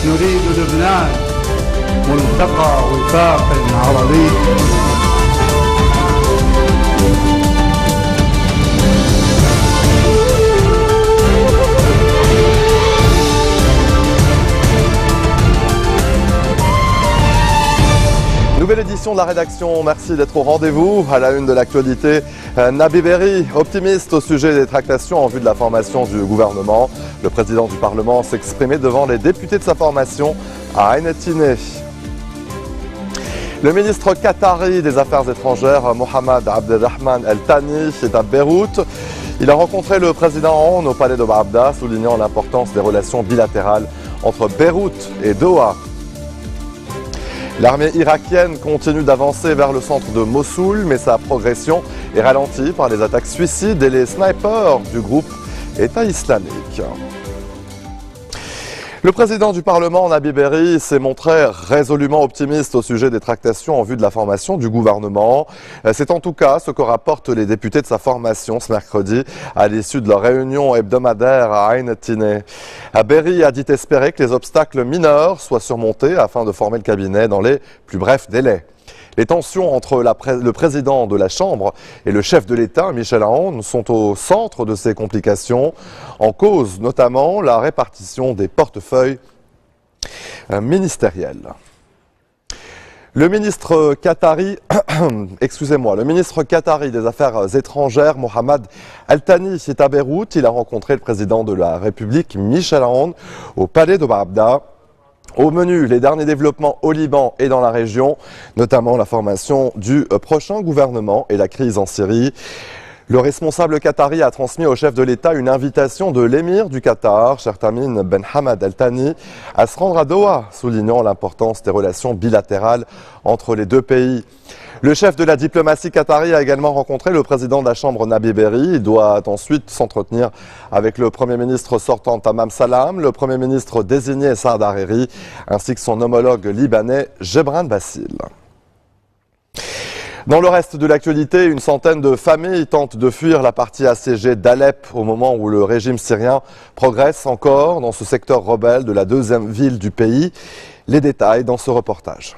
نريد لبنان ملتقى وفاق عربي. Nouvelle édition de la rédaction, merci d'être au rendez-vous. À la une de l'actualité, Nabi Berri, optimiste au sujet des tractations en vue de la formation du gouvernement. Le président du Parlement s'exprimait devant les députés de sa formation à Ain Tinné. Le ministre qatari des Affaires étrangères, Mohamed Abdelrahman El Thani, est à Beyrouth. Il a rencontré le président Aoun au palais de Baabda, soulignant l'importance des relations bilatérales entre Beyrouth et Doha. L'armée irakienne continue d'avancer vers le centre de Mossoul, mais sa progression est ralentie par les attaques suicides et les snipers du groupe État islamique. Le président du Parlement, Nabi Berri, s'est montré résolument optimiste au sujet des tractations en vue de la formation du gouvernement. C'est en tout cas ce que rapportent les députés de sa formation ce mercredi à l'issue de leur réunion hebdomadaire à Ain Tinné. Berri a dit espérer que les obstacles mineurs soient surmontés afin de former le cabinet dans les plus brefs délais. Les tensions entre le président de la Chambre et le chef de l'État, Michel Aoun, sont au centre de ces complications. En cause notamment la répartition des portefeuilles ministériels. Le ministre qatari des Affaires étrangères, Mohamed El Thani, est à Beyrouth. Il a rencontré le président de la République, Michel Aoun, au palais de Baabda. Au menu, les derniers développements au Liban et dans la région, notamment la formation du prochain gouvernement et la crise en Syrie. Le responsable qatari a transmis au chef de l'État une invitation de l'émir du Qatar, Sheikh Tamim Ben Hamad Al Thani, à se rendre à Doha, soulignant l'importance des relations bilatérales entre les deux pays. Le chef de la diplomatie qatari a également rencontré le président de la Chambre, Nabi Berri. Il doit ensuite s'entretenir avec le Premier ministre sortant, Tamam Salam, le Premier ministre désigné, Saad Hariri, ainsi que son homologue libanais, Gebran Bassil. Dans le reste de l'actualité, une centaine de familles tentent de fuir la partie assiégée d'Alep au moment où le régime syrien progresse encore dans ce secteur rebelle de la deuxième ville du pays. Les détails dans ce reportage.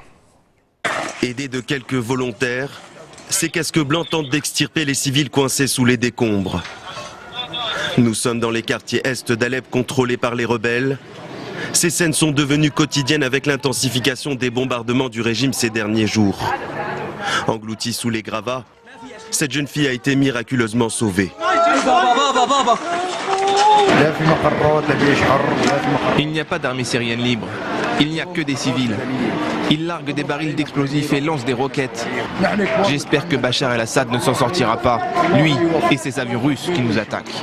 Aidés de quelques volontaires, ces casques blancs tentent d'extirper les civils coincés sous les décombres. Nous sommes dans les quartiers est d'Alep contrôlés par les rebelles. Ces scènes sont devenues quotidiennes avec l'intensification des bombardements du régime ces derniers jours. Engloutie sous les gravats, cette jeune fille a été miraculeusement sauvée. Il n'y a pas d'armée syrienne libre. Il n'y a que des civils. Ils larguent des barils d'explosifs et lancent des roquettes. J'espère que Bachar el-Assad ne s'en sortira pas, lui et ses avions russes qui nous attaquent.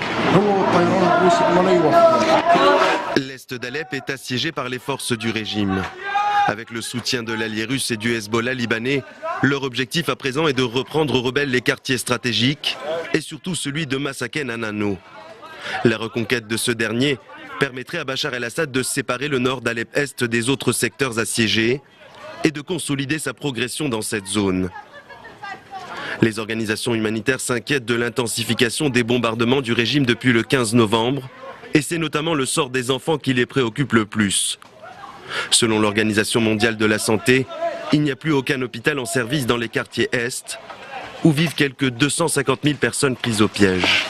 L'est d'Alep est assiégé par les forces du régime. Avec le soutien de l'allié russe et du Hezbollah libanais, leur objectif à présent est de reprendre aux rebelles les quartiers stratégiques et surtout celui de Massaken-Anano. La reconquête de ce dernier permettrait à Bachar el-Assad de séparer le nord d'Alep-Est des autres secteurs assiégés et de consolider sa progression dans cette zone. Les organisations humanitaires s'inquiètent de l'intensification des bombardements du régime depuis le 15 novembre et c'est notamment le sort des enfants qui les préoccupe le plus. Selon l'Organisation mondiale de la santé, il n'y a plus aucun hôpital en service dans les quartiers Est où vivent quelques 250 000 personnes prises au piège.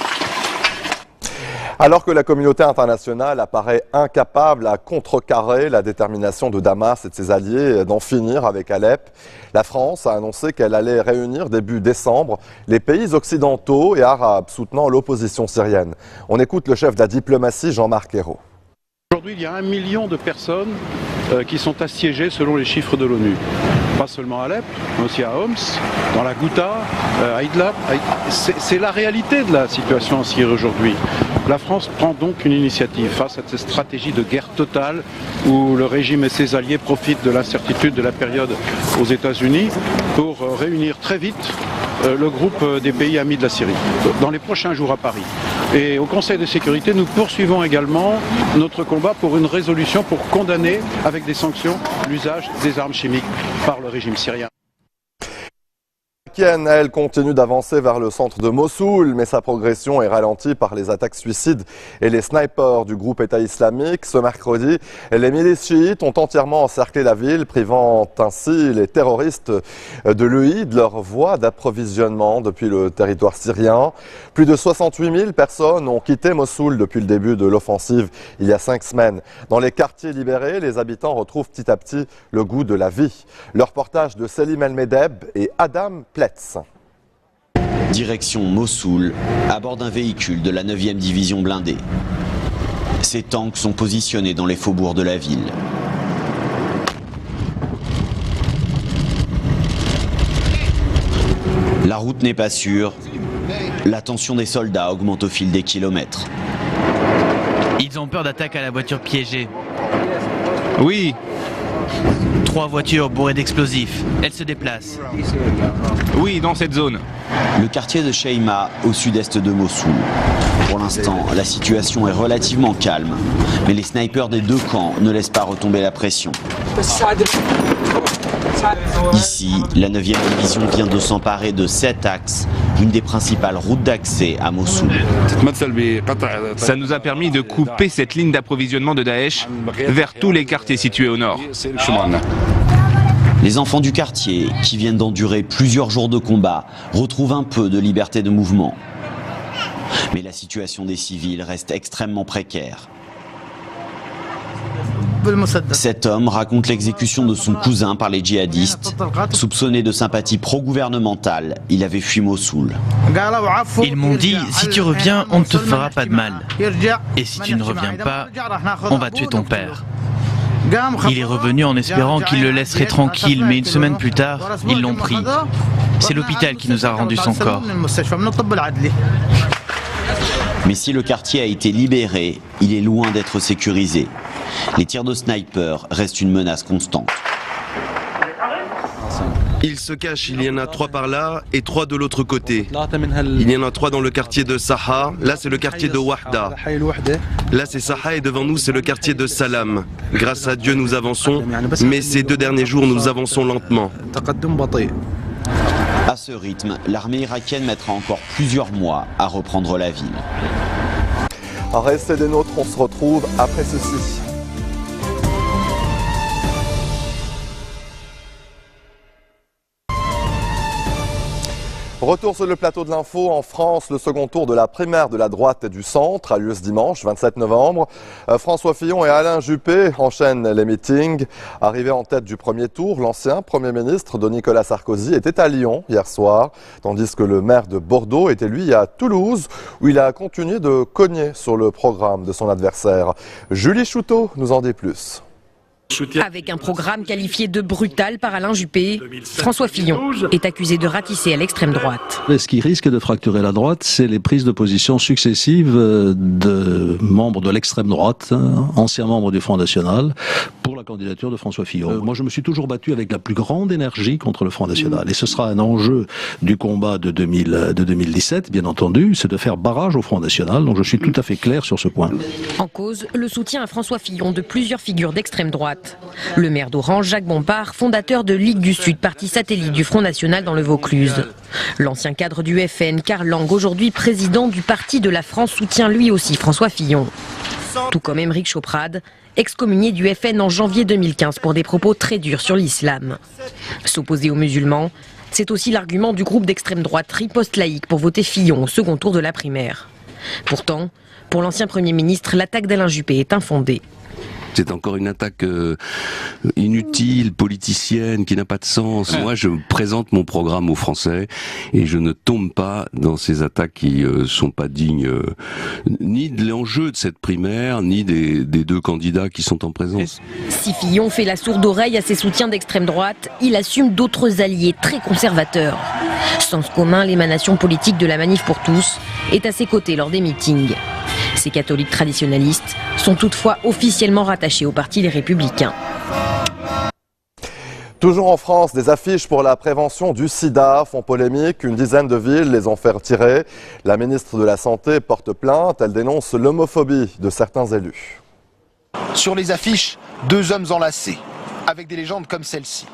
Alors que la communauté internationale apparaît incapable à contrecarrer la détermination de Damas et de ses alliés d'en finir avec Alep, la France a annoncé qu'elle allait réunir début décembre les pays occidentaux et arabes soutenant l'opposition syrienne. On écoute le chef de la diplomatie, Jean-Marc Ayrault. Aujourd'hui, il y a 1 million de personnes qui sont assiégées selon les chiffres de l'ONU. Pas seulement à Alep, mais aussi à Homs, dans la Ghouta, à Idlib. C'est la réalité de la situation en Syrie aujourd'hui. La France prend donc une initiative face à cette stratégie de guerre totale où le régime et ses alliés profitent de l'incertitude de la période aux États-Unis pour réunir très vite le groupe des pays amis de la Syrie, dans les prochains jours à Paris. Et au Conseil de sécurité, nous poursuivons également notre combat pour une résolution pour condamner, avec des sanctions, l'usage des armes chimiques par le régime syrien. Elle continue d'avancer vers le centre de Mossoul, mais sa progression est ralentie par les attaques suicides et les snipers du groupe État islamique. Ce mercredi, les milices chiites ont entièrement encerclé la ville, privant ainsi les terroristes de l'EI de leur voie d'approvisionnement depuis le territoire syrien. Plus de 68 000 personnes ont quitté Mossoul depuis le début de l'offensive il y a 5 semaines. Dans les quartiers libérés, les habitants retrouvent petit à petit le goût de la vie. Le reportage de Selim El-Medeb et Adam Pletz. Direction Mossoul, à bord d'un véhicule de la 9e division blindée. Ces tanks sont positionnés dans les faubourgs de la ville. La route n'est pas sûre. La tension des soldats augmente au fil des kilomètres. Ils ont peur d'attaque à la voiture piégée. Oui, 3 voitures bourrées d'explosifs. Elles se déplacent. oui, dans cette zone. Le quartier de Sheima, au sud-est de Mossoul. Pour l'instant, la situation est relativement calme, mais les snipers des deux camps ne laissent pas retomber la pression. Ici, la 9e division vient de s'emparer de 7 axes, une des principales routes d'accès à Mossoul. Ça nous a permis de couper cette ligne d'approvisionnement de Daesh vers tous les quartiers situés au nord. Les enfants du quartier, qui viennent d'endurer plusieurs jours de combat, retrouvent un peu de liberté de mouvement. Mais la situation des civils reste extrêmement précaire. Cet homme raconte l'exécution de son cousin par les djihadistes. Soupçonné de sympathie pro-gouvernementale, il avait fui Mossoul. Ils m'ont dit, si tu reviens, on ne te fera pas de mal. Et si tu ne reviens pas, on va tuer ton père. Il est revenu en espérant qu'il le laisserait tranquille, mais une semaine plus tard, ils l'ont pris. C'est l'hôpital qui nous a rendu son corps. Mais si le quartier a été libéré, il est loin d'être sécurisé. Les tirs de sniper restent une menace constante. Il se cache, il y en a 3 par là et 3 de l'autre côté. Il y en a 3 dans le quartier de Saha, là c'est le quartier de Wahda. Là c'est Saha et devant nous c'est le quartier de Salam. Grâce à Dieu nous avançons, mais ces 2 derniers jours nous avançons lentement. À ce rythme, l'armée irakienne mettra encore plusieurs mois à reprendre la ville. Restez des nôtres, on se retrouve après ceci. Retour sur le plateau de l'info. En France, le second tour de la primaire de la droite et du centre a lieu ce dimanche 27 novembre. François Fillon et Alain Juppé enchaînent les meetings. Arrivé en tête du premier tour, l'ancien Premier ministre de Nicolas Sarkozy était à Lyon hier soir, tandis que le maire de Bordeaux était lui à Toulouse, où il a continué de cogner sur le programme de son adversaire. Julie Chouteau nous en dit plus. Avec un programme qualifié de brutal par Alain Juppé, François Fillon est accusé de ratisser à l'extrême droite. Ce qui risque de fracturer la droite, c'est les prises de position successives de membres de l'extrême droite, anciens membres du Front National, pour la candidature de François Fillon. Moi, je me suis toujours battu avec la plus grande énergie contre le Front National. Et ce sera un enjeu du combat de 2017, bien entendu, c'est de faire barrage au Front National. Donc je suis tout à fait clair sur ce point. En cause, le soutien à François Fillon de plusieurs figures d'extrême droite. Le maire d'Orange, Jacques Bompard, fondateur de Ligue du Sud, parti satellite du Front National dans le Vaucluse. L'ancien cadre du FN, Karl Lang, aujourd'hui président du Parti de la France, soutient lui aussi François Fillon. Tout comme Aymeric Choprade, excommunié du FN en janvier 2015 pour des propos très durs sur l'islam. S'opposer aux musulmans, c'est aussi l'argument du groupe d'extrême droite Riposte Laïque pour voter Fillon au second tour de la primaire. Pourtant, pour l'ancien Premier ministre, l'attaque d'Alain Juppé est infondée. C'est encore une attaque inutile, politicienne, qui n'a pas de sens. Moi, je présente mon programme aux Français et je ne tombe pas dans ces attaques qui sont pas dignes ni de l'enjeu de cette primaire, ni des 2 candidats qui sont en présence. Si Fillon fait la sourde oreille à ses soutiens d'extrême droite, il assume d'autres alliés très conservateurs. Sens commun, l'émanation politique de la Manif pour tous est à ses côtés lors des meetings. Ces catholiques traditionnalistes sont toutefois officiellement rattachés au Parti Les Républicains. Toujours en France, des affiches pour la prévention du sida font polémique. Une dizaine de villes les ont fait retirer. La ministre de la Santé porte plainte. Elle dénonce l'homophobie de certains élus. Sur les affiches, 2 hommes enlacés, avec des légendes comme celle-ci.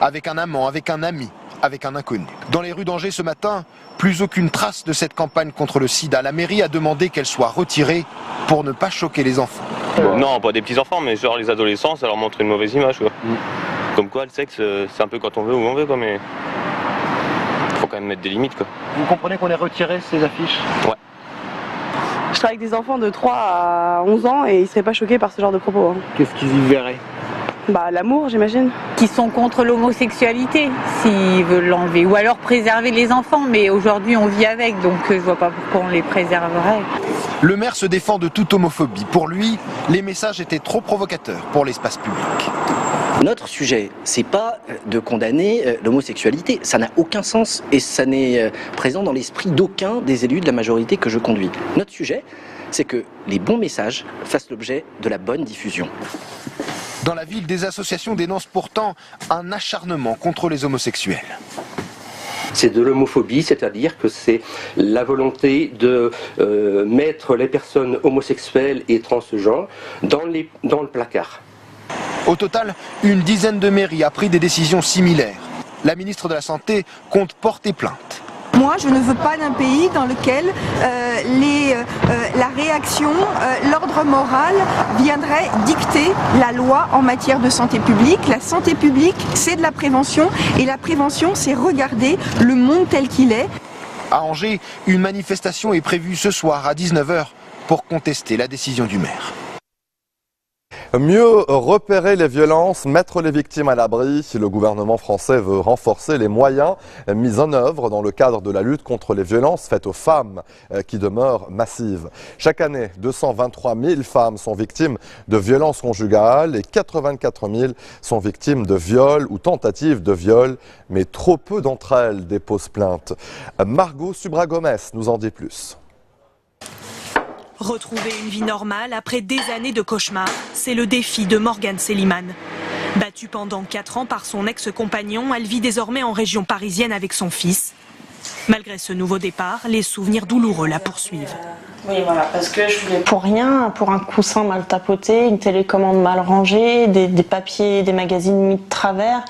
Avec un amant, avec un ami, avec un inconnu. Dans les rues d'Angers ce matin, plus aucune trace de cette campagne contre le sida. La mairie a demandé qu'elle soit retirée pour ne pas choquer les enfants. Non, pas des petits enfants, mais genre les adolescents, ça leur montre une mauvaise image, quoi. Comme quoi, le sexe, c'est un peu quand on veut ou on veut, quoi, mais faut quand même mettre des limites, quoi. Vous comprenez qu'on ait retiré ces affiches? Ouais. Je travaille avec des enfants de 3 à 11 ans et ils seraient pas choqués par ce genre de propos. Qu'est-ce qu'ils y verraient? Bah l'amour, j'imagine. Qui sont contre l'homosexualité, s'ils veulent l'enlever. Ou alors préserver les enfants, mais aujourd'hui on vit avec, donc je vois pas pourquoi on les préserverait. Le maire se défend de toute homophobie. Pour lui, les messages étaient trop provocateurs pour l'espace public. Notre sujet, c'est pas de condamner l'homosexualité. Ça n'a aucun sens et ça n'est présent dans l'esprit d'aucun des élus de la majorité que je conduis. Notre sujet, c'est que les bons messages fassent l'objet de la bonne diffusion. Dans la ville, des associations dénoncent pourtant un acharnement contre les homosexuels. C'est de l'homophobie, c'est-à-dire que c'est la volonté de mettre les personnes homosexuelles et transgenres dans le placard. Au total, une dizaine de mairies a pris des décisions similaires. La ministre de la Santé compte porter plainte. Moi, je ne veux pas d'un pays dans lequel la réaction, l'ordre moral viendrait dicter la loi en matière de santé publique. La santé publique, c'est de la prévention et la prévention, c'est regarder le monde tel qu'il est. À Angers, une manifestation est prévue ce soir à 19h pour contester la décision du maire. Mieux repérer les violences, mettre les victimes à l'abri. Le gouvernement français veut renforcer les moyens mis en œuvre dans le cadre de la lutte contre les violences faites aux femmes qui demeurent massives. Chaque année, 223 000 femmes sont victimes de violences conjugales et 84 000 sont victimes de viols ou tentatives de viol, mais trop peu d'entre elles déposent plainte. Margot Subra-Gomez nous en dit plus. Retrouver une vie normale après des années de cauchemars, c'est le défi de Morgane Célimane. Battue pendant 4 ans par son ex-compagnon, elle vit désormais en région parisienne avec son fils. Malgré ce nouveau départ, les souvenirs douloureux la poursuivent. Oui, voilà, parce que je voulais pour rien, pour un coussin mal tapoté, une télécommande mal rangée, des papiers, des magazines mis de travers.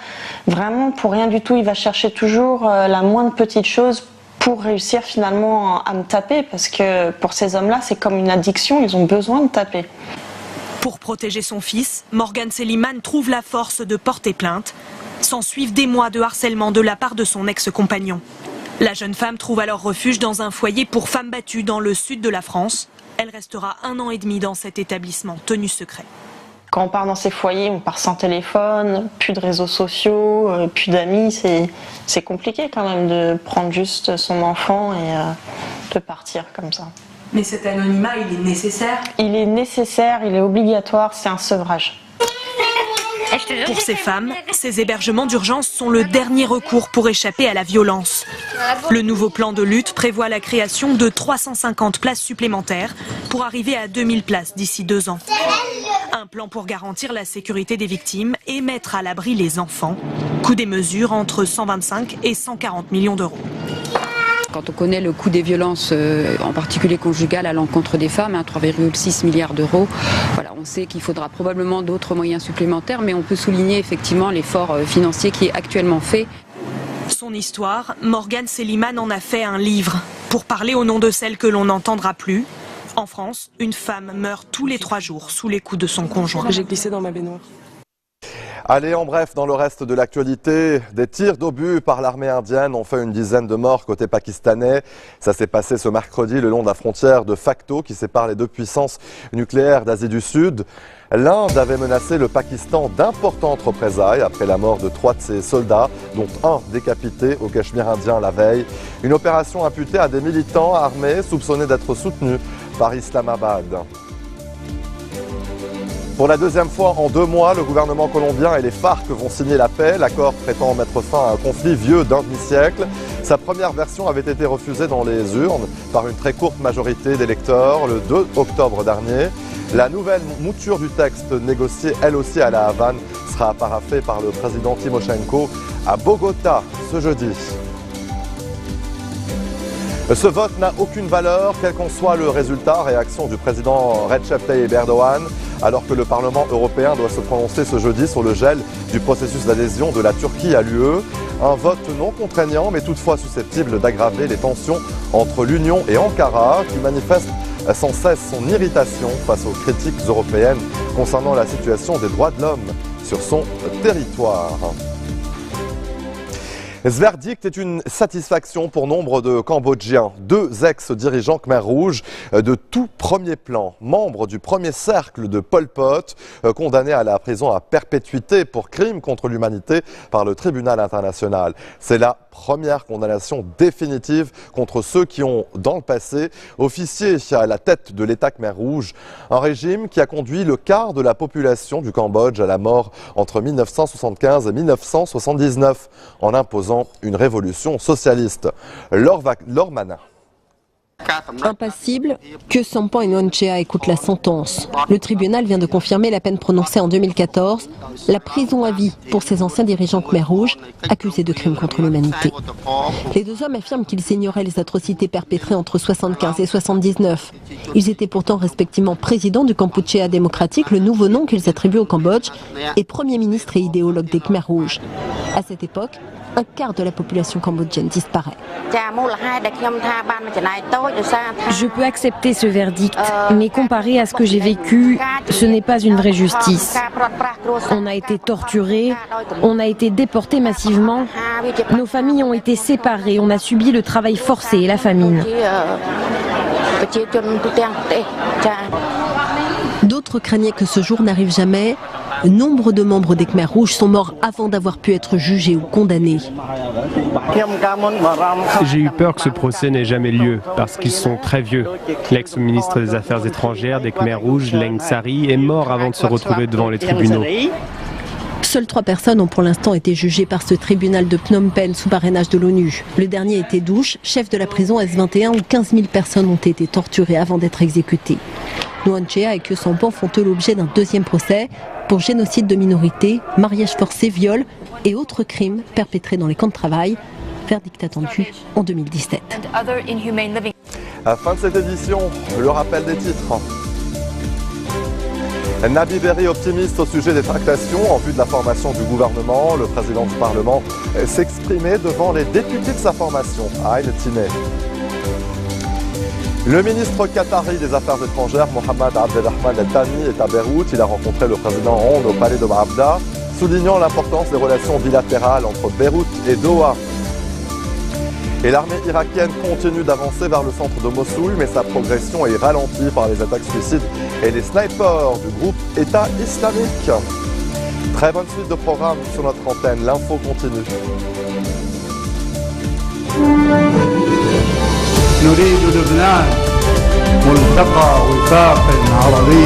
Vraiment, pour rien du tout, il va chercher toujours la moindre petite chose pour réussir finalement à me taper, parce que pour ces hommes-là, c'est comme une addiction, ils ont besoin de taper. Pour protéger son fils, Morgane Célimane trouve la force de porter plainte. S'ensuivent des mois de harcèlement de la part de son ex-compagnon. La jeune femme trouve alors refuge dans un foyer pour femmes battues dans le sud de la France. Elle restera 1 an et demi dans cet établissement tenu secret. Quand on part dans ces foyers, on part sans téléphone, plus de réseaux sociaux, plus d'amis. C'est compliqué quand même de prendre juste son enfant et de partir comme ça. Mais cet anonymat, il est nécessaire? Il est nécessaire, il est obligatoire, c'est un sevrage. Pour ces femmes, ces hébergements d'urgence sont le dernier recours pour échapper à la violence. Le nouveau plan de lutte prévoit la création de 350 places supplémentaires pour arriver à 2000 places d'ici 2 ans. Un plan pour garantir la sécurité des victimes et mettre à l'abri les enfants. Coût des mesures entre 125 et 140 millions d'euros. Quand on connaît le coût des violences, en particulier conjugales, à l'encontre des femmes, 3,6 milliards d'euros, voilà, on sait qu'il faudra probablement d'autres moyens supplémentaires, mais on peut souligner effectivement l'effort financier qui est actuellement fait. Son histoire, Morgane Célimane en a fait un livre, pour parler au nom de celle que l'on n'entendra plus. En France, une femme meurt tous les 3 jours sous les coups de son conjoint. J'ai glissé dans ma baignoire. Allez, en bref, dans le reste de l'actualité, des tirs d'obus par l'armée indienne ont fait une dizaine de morts côté pakistanais. Ça s'est passé ce mercredi le long de la frontière de facto qui sépare les 2 puissances nucléaires d'Asie du Sud. L'Inde avait menacé le Pakistan d'importantes représailles après la mort de 3 de ses soldats, dont un décapité au Cachemire indien la veille. Une opération imputée à des militants armés soupçonnés d'être soutenus par Islamabad. Pour la 2e fois en 2 mois, le gouvernement colombien et les FARC vont signer la paix. L'accord prétend mettre fin à un conflit vieux d'un demi-siècle. Sa première version avait été refusée dans les urnes par une très courte majorité d'électeurs le 2 octobre dernier. La nouvelle mouture du texte, négociée elle aussi à la Havane, sera paraphée par le président Timoshenko à Bogota ce jeudi. Ce vote n'a aucune valeur, quel qu'en soit le résultat. Réaction du président Recep Tayyip Erdogan. alors que le Parlement européen doit se prononcer ce jeudi sur le gel du processus d'adhésion de la Turquie à l'UE. Un vote non contraignant mais toutefois susceptible d'aggraver les tensions entre l'Union et Ankara qui manifeste sans cesse son irritation face aux critiques européennes concernant la situation des droits de l'homme sur son territoire. Ce verdict est une satisfaction pour nombre de Cambodgiens. 2 ex-dirigeants Khmer Rouge de tout premier plan, membres du premier cercle de Pol Pot, condamnés à la prison à perpétuité pour crimes contre l'humanité par le tribunal international. C'est la première condamnation définitive contre ceux qui ont, dans le passé, officié à la tête de l'État Khmer Rouge, un régime qui a conduit le quart de la population du Cambodge à la mort entre 1975 et 1979, en imposant une révolution socialiste. Laure Manin. Impassible, Khieu Samphan et Nuon Chea écoutent la sentence. Le tribunal vient de confirmer la peine prononcée en 2014, la prison à vie pour ces anciens dirigeants Khmer Rouge accusés de crimes contre l'humanité. Les 2 hommes affirment qu'ils ignoraient les atrocités perpétrées entre 1975 et 1979. Ils étaient pourtant respectivement présidents du Kampuchea démocratique, le nouveau nom qu'ils attribuent au Cambodge, et premier ministre et idéologue des Khmer Rouges. À cette époque, un quart de la population cambodgienne disparaît. Je peux accepter ce verdict, mais comparé à ce que j'ai vécu, ce n'est pas une vraie justice. On a été torturés, on a été déportés massivement, nos familles ont été séparées, on a subi le travail forcé et la famine. D'autres craignaient que ce jour n'arrive jamais. Nombre de membres des Khmer Rouges sont morts avant d'avoir pu être jugés ou condamnés. J'ai eu peur que ce procès n'ait jamais lieu, parce qu'ils sont très vieux. L'ex-ministre des Affaires étrangères des Khmer Rouges, Leng Sari, est mort avant de se retrouver devant les tribunaux. Seules 3 personnes ont pour l'instant été jugées par ce tribunal de Phnom Penh sous parrainage de l'ONU. Le dernier était Douche, chef de la prison S21 où 15 000 personnes ont été torturées avant d'être exécutées. Nuon Chea et Khieu Samphan font eux l'objet d'un 2e procès pour génocide de minorités, mariage forcé, viol et autres crimes perpétrés dans les camps de travail. Verdict attendu en 2017. À la fin de cette édition, le rappel des titres. Nabi Berri optimiste au sujet des tractations en vue de la formation du gouvernement. Le président du Parlement s'exprimait devant les députés de sa formation à Ain Tiné. Le ministre qatari des Affaires étrangères, Mohamed Abdelrahman El Thani, est à Beyrouth. Il a rencontré le président Hollande au palais de Babda, soulignant l'importance des relations bilatérales entre Beyrouth et Doha. Et l'armée irakienne continue d'avancer vers le centre de Mossoul, mais sa progression est ralentie par les attaques suicides et les snipers du groupe État islamique. Très bonne suite de programme sur notre antenne, l'info continue. نريد لبنان ملتقى وفاق عربي